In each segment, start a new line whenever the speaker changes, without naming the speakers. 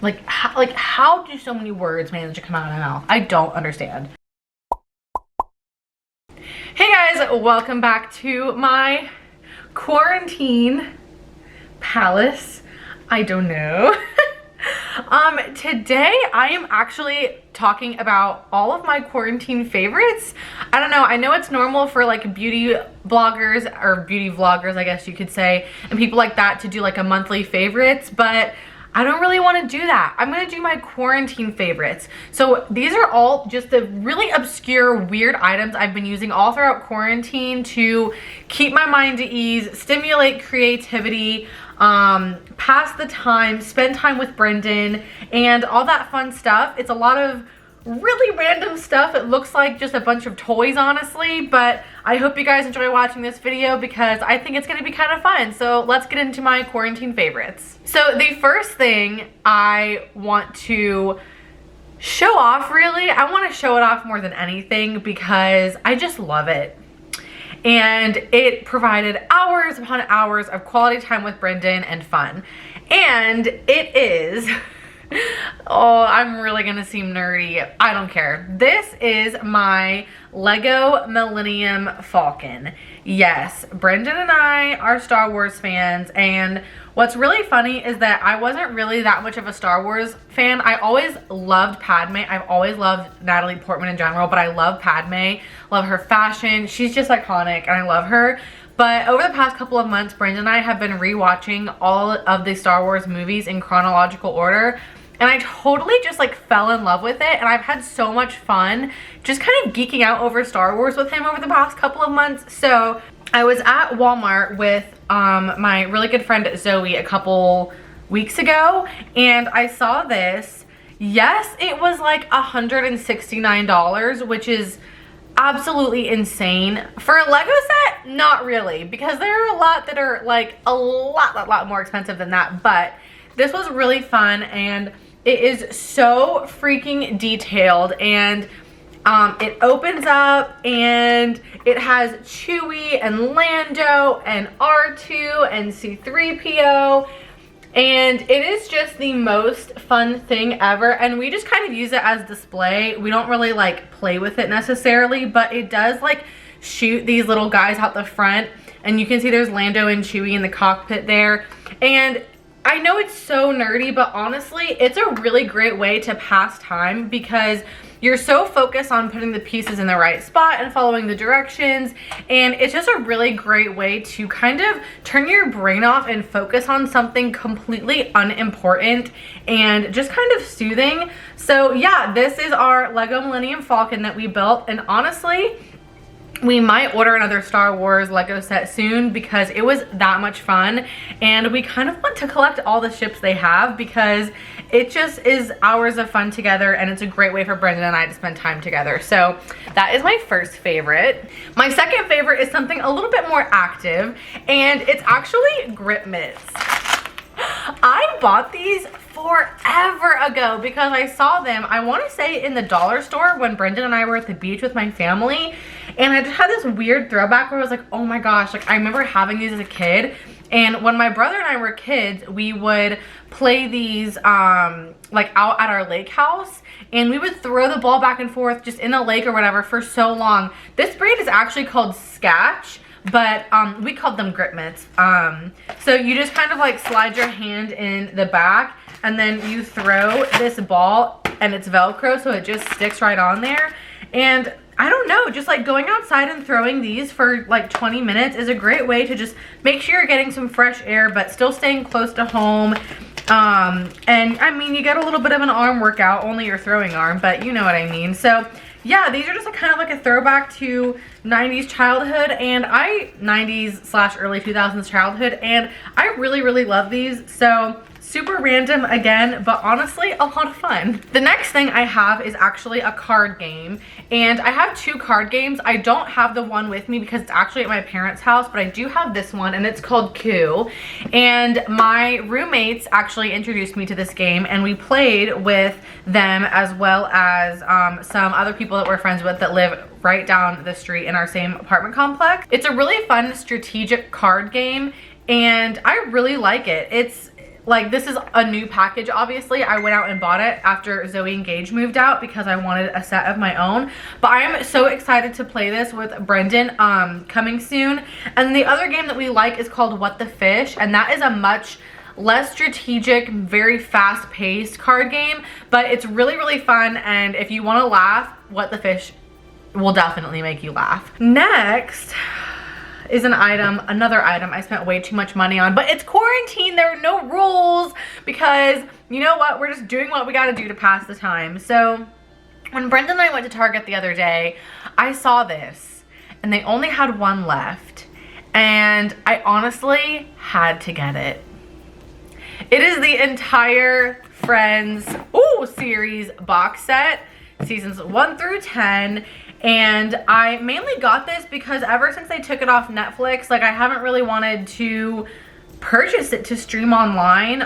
How do so many words manage to come out of my mouth? I don't understand. Hey guys, welcome back to my quarantine palace. I don't know. Today I am actually talking about all of my quarantine favorites. I don't know, I know it's normal for like beauty bloggers or beauty vloggers, I guess you could say, and people like that to do like a monthly favorites, but I don't really want to do that. I'm going to do my quarantine favorites. So these are all just the really obscure, weird items I've been using all throughout quarantine to keep my mind at ease, stimulate creativity, pass the time, spend time with Brenden, and all that fun stuff. It's a lot of really random stuff. It looks like just a bunch of toys, honestly, but I hope you guys enjoy watching this video because I think it's going to be kind of fun. So let's get into my quarantine favorites. So the first thing I want to show off, really, I want to show it off more than anything because I just love it. And it provided hours upon hours of quality time with Brenden and fun. And it is... Oh, I'm really gonna seem nerdy. I don't care. This is my Lego Millennium Falcon. Yes, Brenden and I are Star Wars fans, and what's really funny is that I wasn't really that much of a Star Wars fan. I always loved Padme. I've always loved Natalie Portman in general, but I love Padme. Love her fashion. She's just iconic, and I love her. But over the past couple of months, Brenden and I have been rewatching all of the Star Wars movies in chronological order. And I totally just like fell in love with it, and I've had so much fun just kind of geeking out over Star Wars with him over the past couple of months. So I was at Walmart with my really good friend Zoe a couple weeks ago, and I saw this. Yes, it was like $169, which is absolutely insane. For a Lego set, not really, because there are a lot that are like a lot more expensive than that, but this was really fun, and it is so freaking detailed, and it opens up and it has Chewie and Lando and R2 and C3PO, and it is just the most fun thing ever. And we just kind of use it as display. We don't really like play with it necessarily, but it does like shoot these little guys out the front, and you can see there's Lando and Chewie in the cockpit there. And I know it's so nerdy, but honestly, it's a really great way to pass time because you're so focused on putting the pieces in the right spot and following the directions, and it's just a really great way to kind of turn your brain off and focus on something completely unimportant and just kind of soothing. So yeah, this is our Lego Millennium Falcon that we built, and honestly, we might order another Star Wars Lego set soon because it was that much fun, and we kind of want to collect all the ships they have because it just is hours of fun together, and it's a great way for Brenden and I to spend time together. So that is my first favorite. My second favorite is something a little bit more active, and it's actually grip mitts. I bought these forever ago because I saw them, I want to say in the dollar store when Brenden and I were at the beach with my family, and I just had this weird throwback where I was like, oh my gosh, like I remember having these as a kid. And when my brother and I were kids, we would play these like out at our lake house, and we would throw the ball back and forth just in a lake or whatever for so long. This brand is actually called Scatch, but we called them grip mitts. So you just kind of like slide your hand in the back, and then you throw this ball, and it's Velcro, so it just sticks right on there. And I don't know, just like going outside and throwing these for like 20 minutes is a great way to just make sure you're getting some fresh air but still staying close to home. And I mean, you get a little bit of an arm workout, only your throwing arm, but you know what I mean. So yeah, these are just kind of like a throwback to 90s childhood, and 90s / early 2000s childhood, and I really love these. So super random again, but honestly a lot of fun. The next thing I have is actually a card game, and I have two card games. I don't have the one with me because it's actually at my parents' house, but I do have this one, and it's called Coup. And my roommates actually introduced me to this game, and we played with them as well as some other people that we're friends with that live right down the street in our same apartment complex. It's a really fun strategic card game, and I really like it. It's like, this is a new package, obviously. I went out and bought it after Zoe and Gage moved out because I wanted a set of my own. But I am so excited to play this with Brenden coming soon. And the other game that we like is called What the Fish, and that is a much less strategic, very fast-paced card game, but it's really, really fun. And if you want to laugh, What the Fish will definitely make you laugh. Next is another item I spent way too much money on, but it's quarantine. There are no rules because you know what? We're just doing what we got to do to pass the time. So when Brenden and I went to Target the other day, I saw this and they only had one left, and I honestly had to get it. It is the entire Friends series box set, seasons 1 through 10. And I mainly got this because ever since they took it off Netflix, like, I haven't really wanted to purchase it to stream online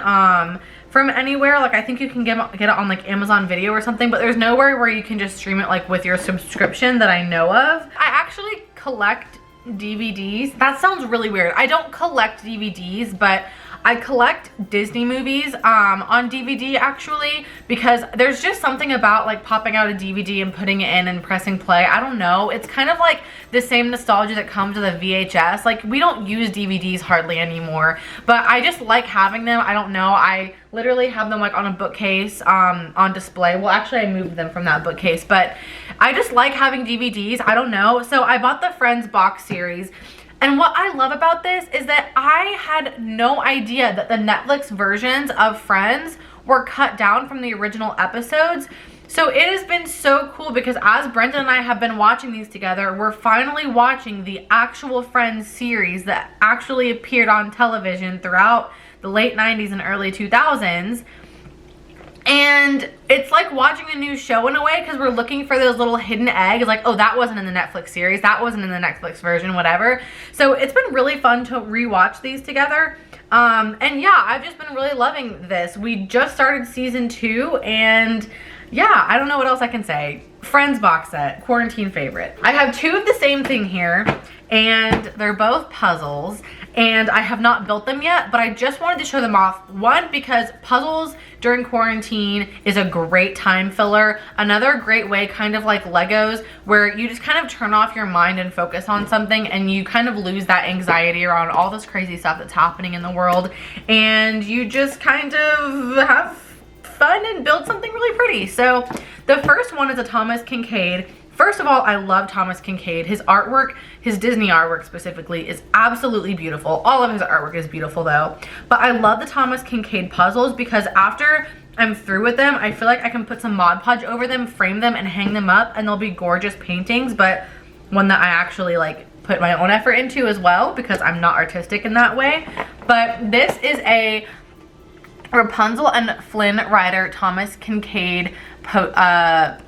from anywhere. Like, I think you can get it on like Amazon Video or something, but there's nowhere where you can just stream it like with your subscription that I know of. I actually collect DVDs. That sounds really weird. I don't collect DVDs, but I collect Disney movies on DVD actually, because there's just something about like popping out a DVD and putting it in and pressing play. I don't know. It's kind of like the same nostalgia that comes with a VHS. Like, we don't use DVDs hardly anymore, but I just like having them. I don't know. I literally have them like on a bookcase on display. Well, actually I moved them from that bookcase, but I just like having DVDs. I don't know. So I bought the Friends box series. And what I love about this is that I had no idea that the Netflix versions of Friends were cut down from the original episodes. So it has been so cool because as Brenden and I have been watching these together, we're finally watching the actual Friends series that actually appeared on television throughout the late 90s and early 2000s. And it's like watching a new show in a way, because we're looking for those little hidden eggs, like, oh, that wasn't in the Netflix series, that wasn't in the Netflix version, whatever. So it's been really fun to rewatch these together. And yeah, I've just been really loving this. We just started season 2, and yeah, I don't know what else I can say. Friends box set, quarantine favorite. I have 2 of the same thing here, and they're both puzzles, and I have not built them yet, but I just wanted to show them off. One, because puzzles during quarantine is a great time filler. Another great way, kind of like Legos, where you just kind of turn off your mind and focus on something, and you kind of lose that anxiety around all this crazy stuff that's happening in the world, and you just kind of have fun and build something really pretty. So the first one is a Thomas Kinkade. First of all, I love Thomas Kinkade. His artwork, his Disney artwork specifically, is absolutely beautiful. All of his artwork is beautiful though. But I love the Thomas Kinkade puzzles because after I'm through with them, I feel like I can put some Mod Podge over them, frame them, and hang them up, and they'll be gorgeous paintings, but one that I actually like put my own effort into as well because I'm not artistic in that way. But this is a Rapunzel and Flynn Rider Thomas Kinkade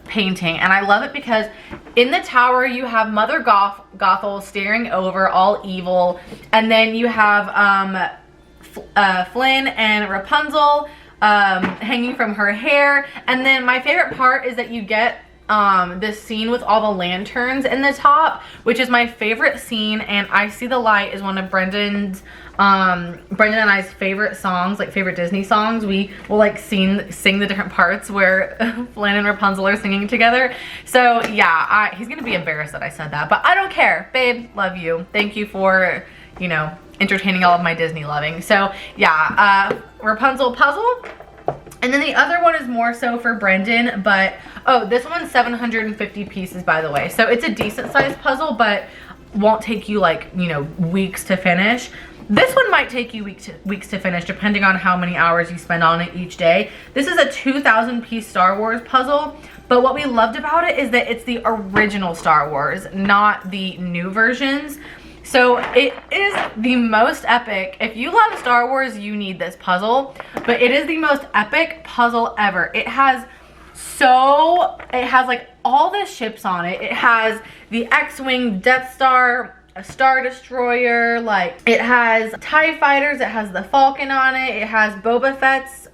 painting, and I love it because in the tower you have Mother Gothel staring over, all evil, and then you have Flynn and Rapunzel hanging from her hair. And then my favorite part is that you get this scene with all the lanterns in the top, which is my favorite scene, and I See the Light is one of Brenden and I's favorite songs, like favorite Disney songs. We will like sing the different parts where Flynn and Rapunzel are singing together. So yeah, he's gonna be embarrassed that I said that, but I don't care. Babe, love you. Thank you for, you know, entertaining all of my Disney loving. So yeah, Rapunzel puzzle. And then the other one is more so for Brenden, but oh, this one's 750 pieces, by the way. So it's a decent sized puzzle, but won't take you like, you know, weeks to finish. This one might take you weeks to finish, depending on how many hours you spend on it each day. This is a 2,000 piece Star Wars puzzle, but what we loved about it is that it's the original Star Wars, not the new versions. So it is the most epic. If you love Star Wars, you need this puzzle, but it is the most epic puzzle ever. It has like all the ships on it. It has the X-Wing Death Star, a Star Destroyer, like it has TIE fighters, it has the Falcon on it, it has Boba Fett's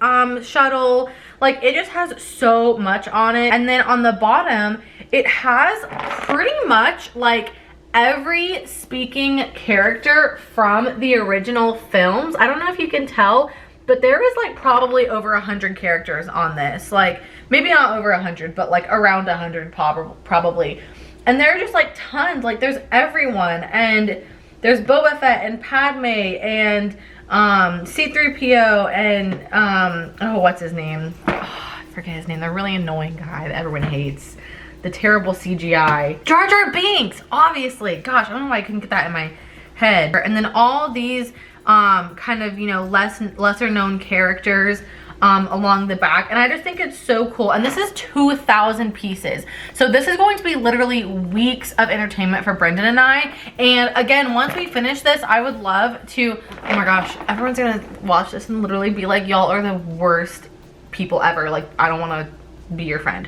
shuttle. Like, it just has so much on it. And then on the bottom, it has pretty much like every speaking character from the original films. I don't know if you can tell, but there is like probably over 100 characters on this. Like maybe not over 100, but like around 100 probably. And there are just like tons, like there's everyone, and there's Boba Fett and Padme and C-3PO and oh, what's his name? Oh, I forget his name. The really annoying guy that everyone hates. The terrible CGI. Jar Jar Binks, obviously. Gosh, I don't know why I couldn't get that in my head. And then all these kind of, you know, lesser known characters along the back, and I just think it's so cool. And this is 2,000 pieces, so this is going to be literally weeks of entertainment for Brenden and I. And again, once we finish this, I would love to, oh my gosh, everyone's gonna watch this and literally be like, y'all are the worst people ever, like I don't want to be your friend.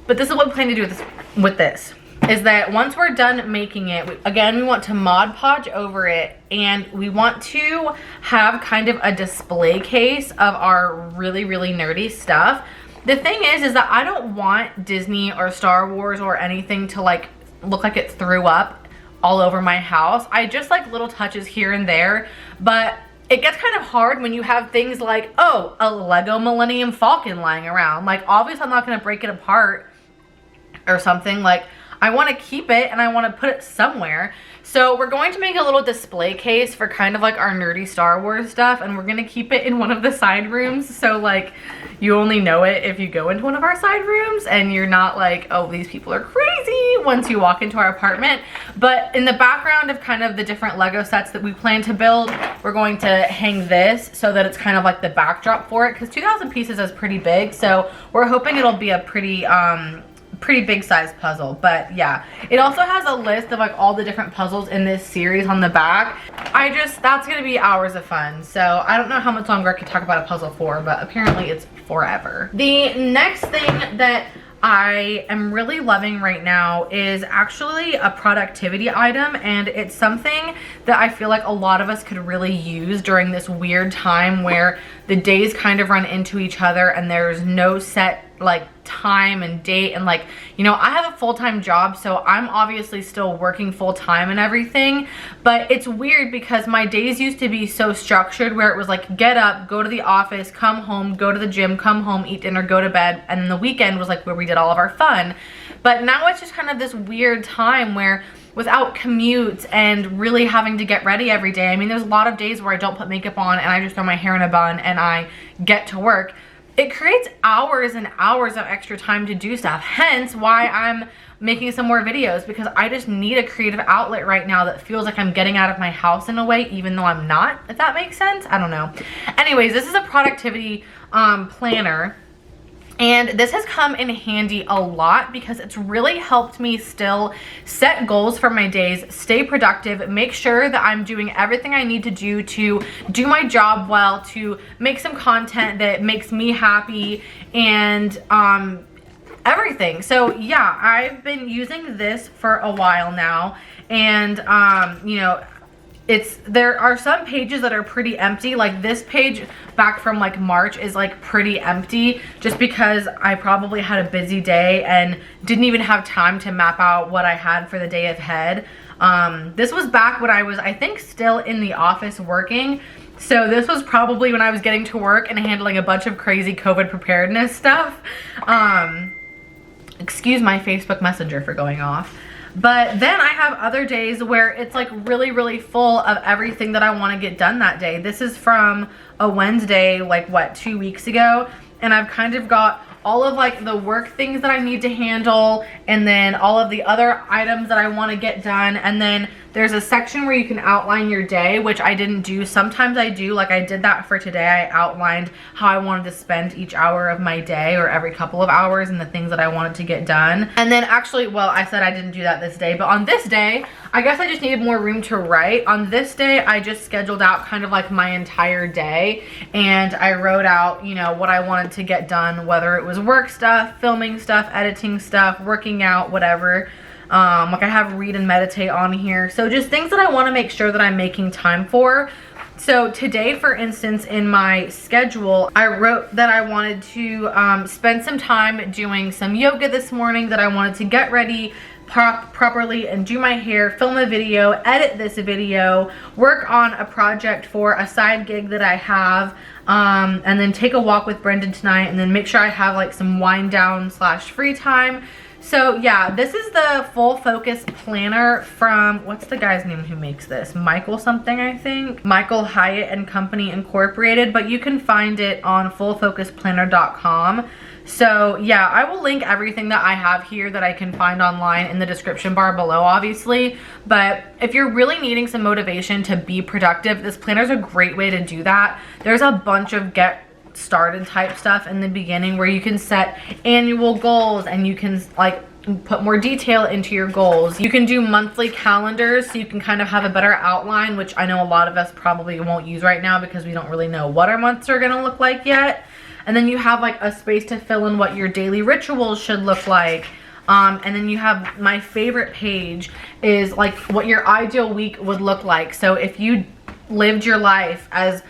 But this is what we plan to do with this is that once we're done making it, we want to Mod Podge over it, and we want to have kind of a display case of our really nerdy stuff. The thing is that I don't want Disney or Star Wars or anything to like look like it threw up all over my house. I just like little touches here and there, but it gets kind of hard when you have things like, oh, a Lego Millennium Falcon lying around. Like obviously I'm not gonna break it apart or something. Like I want to keep it and I want to put it somewhere. So we're going to make a little display case for kind of like our nerdy Star Wars stuff, and we're going to keep it in one of the side rooms. So like you only know it if you go into one of our side rooms, and you're not like, oh, these people are crazy once you walk into our apartment. But in the background of kind of the different Lego sets that we plan to build, we're going to hang this so that it's kind of like the backdrop for it, because 2,000 pieces is pretty big. So we're hoping it'll be a pretty big size puzzle. But yeah, it also has a list of like all the different puzzles in this series on the back. That's gonna be hours of fun. So I don't know how much longer I could talk about a puzzle for, but apparently it's forever. The next thing that I am really loving right now is actually a productivity item, and it's something that I feel like a lot of us could really use during this weird time where the days kind of run into each other and there's no set like time and date. And like, you know, I have a full-time job, so I'm obviously still working full-time and everything, but it's weird because my days used to be so structured where it was like get up, go to the office, come home, go to the gym, come home, eat dinner, go to bed, and then the weekend was like where we did all of our fun. But now it's just kind of this weird time where without commutes and really having to get ready every day, I mean, there's a lot of days where I don't put makeup on and I just throw my hair in a bun and I get to work. It creates hours and hours of extra time to do stuff, hence why I'm making some more videos, because I just need a creative outlet right now that feels like I'm getting out of my house in a way, even though I'm not, if that makes sense. I don't know. Anyways, this is a productivity planner. And this has come in handy a lot because it's really helped me still set goals for my days, stay productive, make sure that I'm doing everything I need to do my job well, to make some content that makes me happy, and everything. So yeah, I've been using this for a while now, and you know, there are some pages that are pretty empty. Like this page back from like March is like pretty empty, just because I probably had a busy day and didn't even have time to map out what I had for the day ahead. This was back when I was, I think, still in the office working. So this was probably when I was getting to work and handling a bunch of crazy COVID preparedness stuff. Excuse my Facebook Messenger for going off. But then I have other days where it's like really full of everything that I want to get done that day. This is from a Wednesday, like what, 2 weeks ago. And I've kind of got all of like the work things that I need to handle, and then all of the other items that I want to get done. And then there's a section where you can outline your day, which I didn't do. Sometimes I do, like I did that for today. I outlined how I wanted to spend each hour of my day, or every couple of hours, and the things that I wanted to get done. And then actually, well, I said I didn't do that this day, but on this day, I guess I just needed more room to write. On this day, I just scheduled out kind of like my entire day, and I wrote out, you know, what I wanted to get done, whether it was work stuff, filming stuff, editing stuff, working out, whatever. Like I have read and meditate on here. So just things that I want to make sure that I'm making time for. So today, for instance, in my schedule, I wrote that I wanted to spend some time doing some yoga this morning, that I wanted to get ready, properly and do my hair, film a video, edit this video, work on a project for a side gig that I have, and then take a walk with Brenden tonight, and then make sure I have like some wind down / free time. So yeah, this is the Full Focus planner from, what's the guy's name who makes this? Michael something, I think. Michael Hyatt and Company Incorporated, but you can find it on fullfocusplanner.com. So yeah, I will link everything that I have here that I can find online in the description bar below, obviously. But if you're really needing some motivation to be productive, this planner is a great way to do that. There's a bunch of get started type stuff in the beginning where you can set annual goals and you can like put more detail into your goals. You can do monthly calendars so you can kind of have a better outline, which I know a lot of us probably won't use right now because we don't really know what our months are gonna look like yet. And then you have like a space to fill in what your daily rituals should look like. And then you have my favorite page is like what your ideal week would look like. So if you lived your life as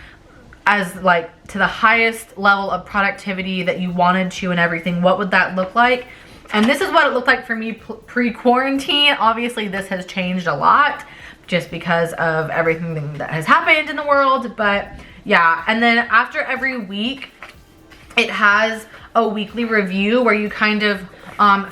like to the highest level of productivity that you wanted to and everything, what would that look like? And this is what it looked like for me pre-quarantine. Obviously this has changed a lot just because of everything that has happened in the world, but yeah. And then after every week it has a weekly review where you kind of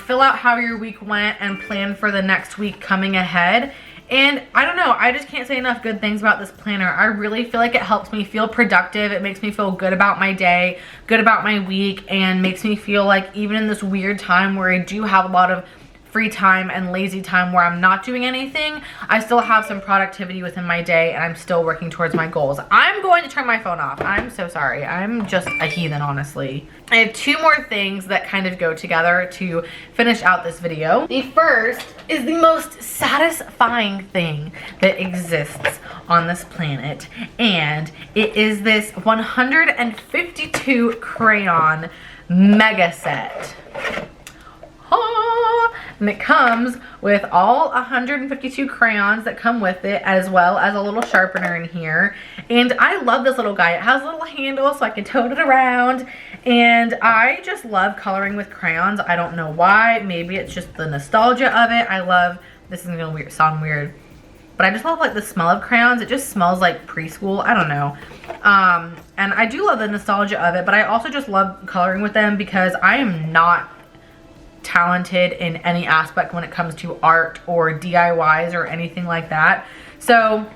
fill out how your week went and plan for the next week coming ahead. And I don't know, I just can't say enough good things about this planner. I really feel like it helps me feel productive. It makes me feel good about my day, good about my week, and makes me feel like even in this weird time where I do have a lot of free time and lazy time where I'm not doing anything, I still have some productivity within my day and I'm still working towards my goals. I'm going to turn my phone off. I'm so sorry. I'm just a heathen, honestly. I have two more things that kind of go together to finish out this video. The first is the most satisfying thing that exists on this planet, and it is this 152 crayon mega set. And it comes with all 152 crayons that come with it, as well as a little sharpener in here. And I love this little guy. It has a little handle so I can tote it around. And I just love coloring with crayons. I don't know why. Maybe it's just the nostalgia of it. I love, this is gonna sound weird, but I just love like the smell of crayons. It just smells like preschool. I don't know. And I do love the nostalgia of it, but I also just love coloring with them because I am not talented in any aspect when it comes to art or DIYs or anything like that. So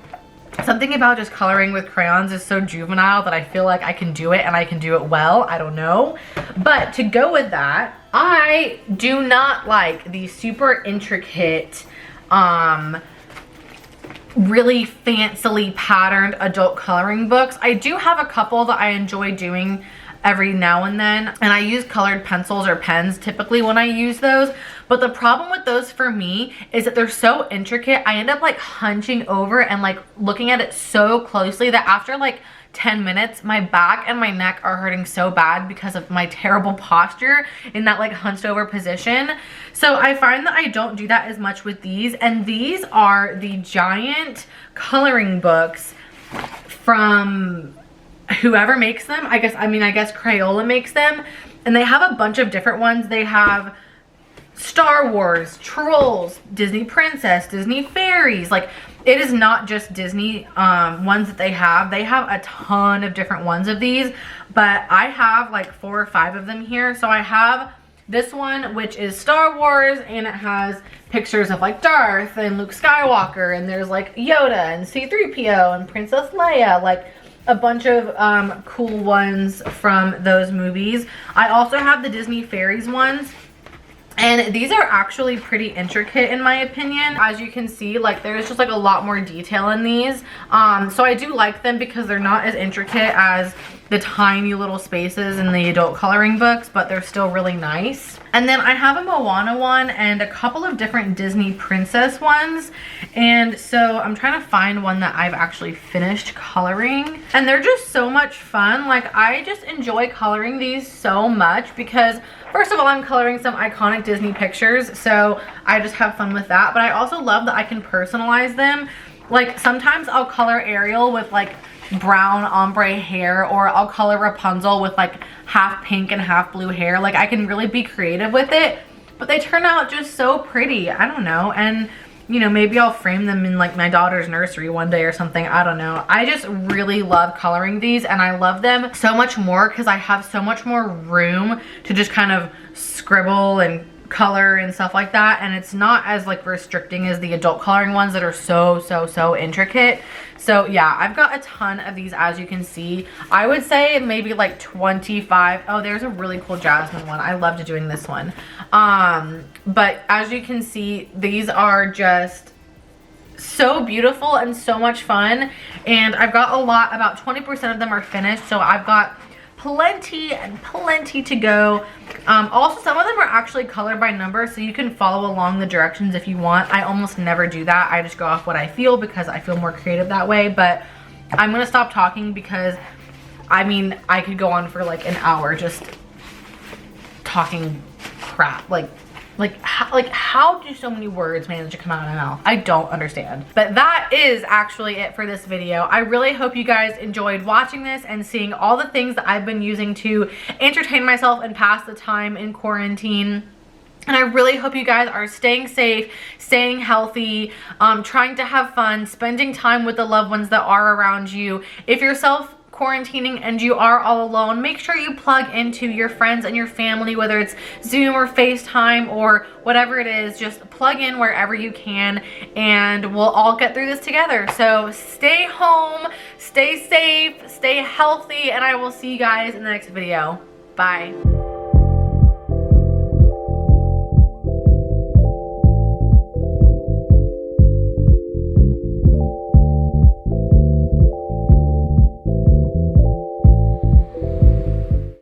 something about just coloring with crayons is so juvenile that I feel like I can do it and I can do it well. I don't know. But to go with that, I do not like the super intricate, really fancily patterned adult coloring books. I do have a couple that I enjoy doing every now and then, and I use colored pencils or pens typically when I use those. But the problem with those for me is that they're so intricate, I end up like hunching over and like looking at it so closely that after like 10 minutes my back and my neck are hurting so bad because of my terrible posture in that like hunched over position. So I find that I don't do that as much with these, and these are the giant coloring books from whoever makes them. I guess Crayola makes them, and they have a bunch of different ones. They have Star Wars, Trolls, Disney Princess, Disney Fairies. Like, it is not just Disney ones that they have. They have a ton of different ones of these, but I have like 4 or 5 of them here. So I have this one, which is Star Wars, and it has pictures of like Darth and Luke Skywalker, and there's like Yoda and C-3PO and Princess Leia, like a bunch of cool ones from those movies. I also have the Disney Fairies ones, and these are actually pretty intricate in my opinion. As you can see, like there's just like a lot more detail in these. So I do like them because they're not as intricate as the tiny little spaces in the adult coloring books, but they're still really nice. And then I have a Moana one and a couple of different Disney princess ones. And so I'm trying to find one that I've actually finished coloring. And they're just so much fun. Like, I just enjoy coloring these so much because first of all, I'm coloring some iconic Disney pictures, so I just have fun with that. But I also love that I can personalize them. Like, sometimes I'll color Ariel with like brown ombre hair, or I'll color Rapunzel with like half pink and half blue hair. Like, I can really be creative with it. but they turn out just so pretty. I don't know. And you know, maybe I'll frame them in like my daughter's nursery one day or something. I don't know. I just really love coloring these, and I love them so much more because I have so much more room to just kind of scribble and color and stuff like that, and it's not as like restricting as the adult coloring ones that are so intricate. So yeah, I've got a ton of these, as you can see. I would say maybe like 25. Oh, there's a really cool jasmine one. I loved doing this one. But as you can see, these are just so beautiful and so much fun, and I've got a lot. About 20% of them are finished, so I've got plenty and plenty to go. Also, some of them are actually colored by number, so you can follow along the directions if you want. I almost never do that. I just go off what I feel because I feel more creative that way. But I'm gonna stop talking because I mean, I could go on for like an hour just talking crap. How do so many words manage to come out of my mouth? I don't understand. But that is actually it for this video. I really hope you guys enjoyed watching this and seeing all the things that I've been using to entertain myself and pass the time in quarantine. And I really hope you guys are staying safe, staying healthy, trying to have fun, spending time with the loved ones that are around you. If you're quarantining and you are all alone, make sure you plug into your friends and your family, whether it's Zoom or FaceTime or whatever it is. Just plug in wherever you can, and we'll all get through this together. So stay home, stay safe, stay healthy, and I will see you guys in the next video. Bye.